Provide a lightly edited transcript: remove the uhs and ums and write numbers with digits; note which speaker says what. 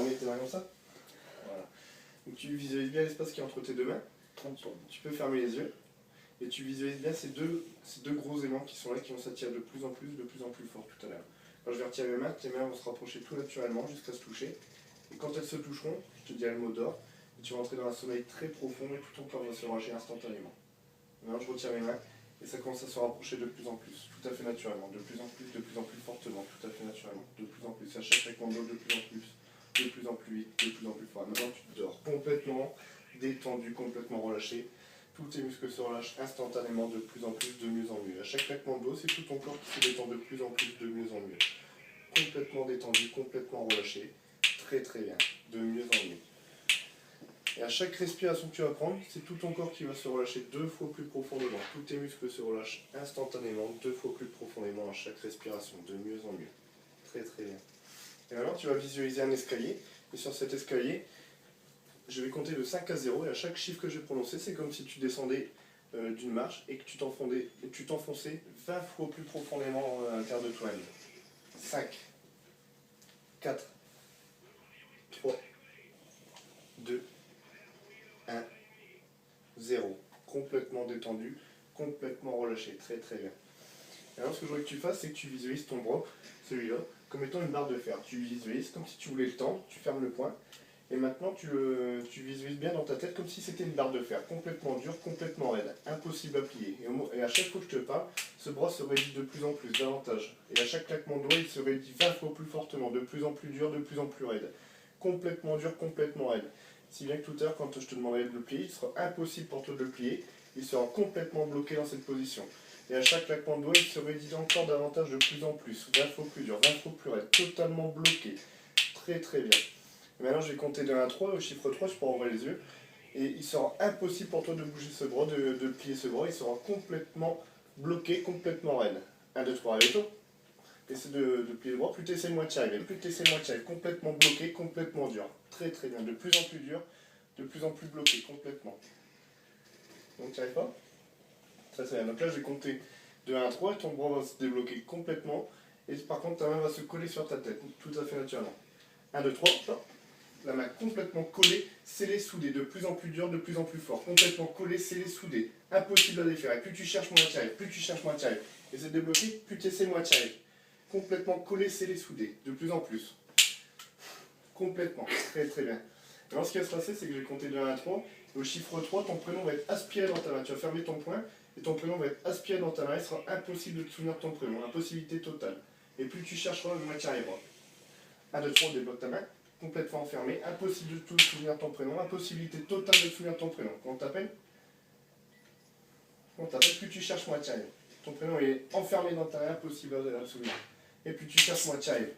Speaker 1: fermer tes mains comme ça. Voilà. Donc tu visualises bien l'espace qui est entre tes deux mains.
Speaker 2: 30 secondes.
Speaker 1: Tu peux fermer les yeux. Et tu visualises bien ces deux gros aimants qui sont là, qui vont s'attirer de plus en plus fort tout à l'heure. Quand je vais retirer mes mains, tes mains vont se rapprocher tout naturellement jusqu'à se toucher. Et quand elles se toucheront, je te dirai le mot d'or, et tu vas entrer dans un sommeil très profond et tout ton corps va se relâcher instantanément. Maintenant je retire mes mains et ça commence à se rapprocher de plus en plus, tout à fait naturellement, de plus en plus fortement, tout à fait naturellement, de plus en plus, à chaque taekwondo de plus en plus vite, de plus en plus fort. Maintenant tu dors complètement détendu, complètement relâché. Tous tes muscles se relâchent instantanément, de plus en plus, de mieux en mieux. À chaque claquement de dos, c'est tout ton corps qui se détend de plus en plus, de mieux en mieux. Complètement détendu, complètement relâché. Très très bien, de mieux en mieux. Et à chaque respiration que tu vas prendre, c'est tout ton corps qui va se relâcher 2 fois plus profondément. Tous tes muscles se relâchent instantanément, 2 fois plus profondément à chaque respiration, de mieux en mieux. Très très bien. Et maintenant, tu vas visualiser un escalier. Et sur cet escalier, je vais compter de 5 à 0 et à chaque chiffre que je vais prononcer, c'est comme si tu descendais d'une marche et que tu t'enfonçais 20 fois plus profondément à l'intérieur de toi-même. 5, 4, 3, 2, 1, 0. Complètement détendu, complètement relâché. Très très bien. Et alors ce que je voudrais que tu fasses, c'est que tu visualises ton bras, celui-là, comme étant une barre de fer. Tu visualises comme si tu voulais le tendre, tu fermes le poing. Et maintenant, tu visualises bien dans ta tête comme si c'était une barre de fer, complètement dure, complètement raide, impossible à plier. Et à chaque fois que je te parle, ce bras se réduit de plus en plus, davantage. Et à chaque claquement de doigts, il se réduit 20 fois plus fortement, de plus en plus dur, de plus en plus raide. Complètement dur, complètement raide. Si bien que tout à l'heure, quand je te demanderai de le plier, il sera impossible pour toi de le plier. Il sera complètement bloqué dans cette position. Et à chaque claquement de doigts, il se réduit encore davantage, de plus en plus, 20 fois plus dur, 20 fois plus raide, totalement bloqué. Très très bien. Et maintenant, je vais compter de 1 à 3, au chiffre 3, je pourrai ouvrir les yeux. Et il sera impossible pour toi de bouger ce bras, de plier ce bras. Il sera complètement bloqué, complètement raide. 1, 2, 3, avec toi. Essaie de plier le bras. Plus tu essaies, moins tu arrives. Plus tu essaies, moins tu arrives. Complètement bloqué, complètement dur. Très très bien. De plus en plus dur, de plus en plus bloqué, complètement. Donc tu n'y arrives pas? Très très bien. Donc là, je vais compter de 1 à 3. Ton bras va se débloquer complètement. Et par contre, ta main va se coller sur ta tête, tout à fait naturellement. 1, 2, 3, hop. La main complètement collée, scellée, soudée, de plus en plus dur, de plus en plus fort. Complètement collée, scellée, soudée. Impossible à défaire. Et plus tu cherches, moins tu arrives. Plus tu cherches, moins tu arrives. Essaie de débloquer, plus tu essaies, moins tu arrives. Complètement collé, scellé, soudé. De plus en plus. Complètement. Très très bien. Alors ce qui va se passer, c'est que je vais compter de 1 à 3. Et au chiffre 3, ton prénom va être aspiré dans ta main. Tu vas fermer ton poing et ton prénom va être aspiré dans ta main. Il sera impossible de te souvenir de ton prénom. Impossibilité totale. Et plus tu chercheras, moins tu arriveras. 1, 2, 3, on débloque ta main. Complètement enfermé, impossible de tout souvenir ton prénom, impossibilité totale de souvenir ton prénom. Quand on t'appelle, plus tu cherches, moins tu arrives. Ton prénom est enfermé dans ta main, impossible de le souvenir. Et plus tu cherches, moins tu arrives.